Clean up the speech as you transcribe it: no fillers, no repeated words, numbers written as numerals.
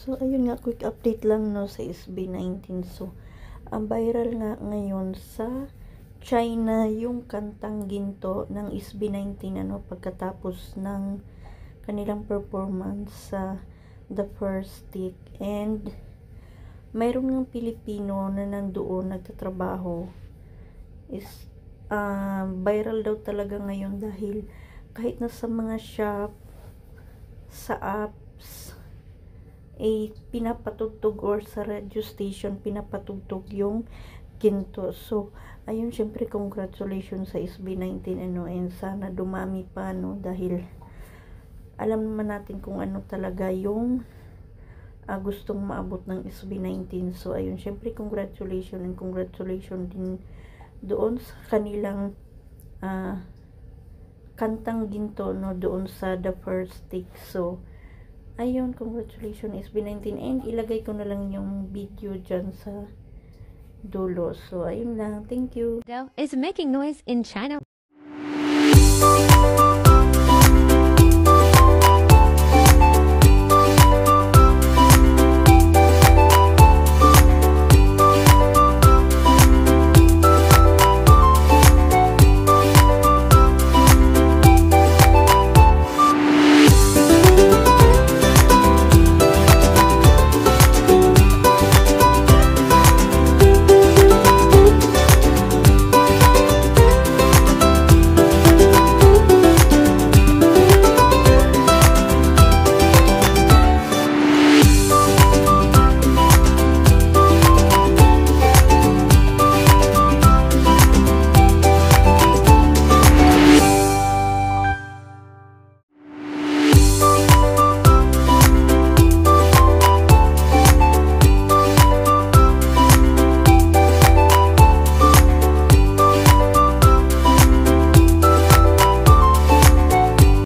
So, ayun nga, quick update lang no sa SB19. So, ang viral nga ngayon sa China yung kantang Ginto ng SB19 pagkatapos ng kanilang performance sa The First Stick. And mayroon ng Pilipino na nandoon nagtatrabaho. Is viral daw talaga ngayon dahil kahit na sa mga shop, sa apps, pinapatugtog, or sa radio station pinapatugtog yung Ginto. So ayun, syempre congratulations sa SB19 and sana dumami pa dahil alam naman natin kung ano talaga yung gustong maabot ng SB19. So ayun, syempre congratulations din doon sa kanilang kantang Ginto doon sa The First Stick. So ayun, congratulations SB19, and ilagay ko na lang yung video dyan sa dulo. So ayun lang, thank you. Is making noise in China.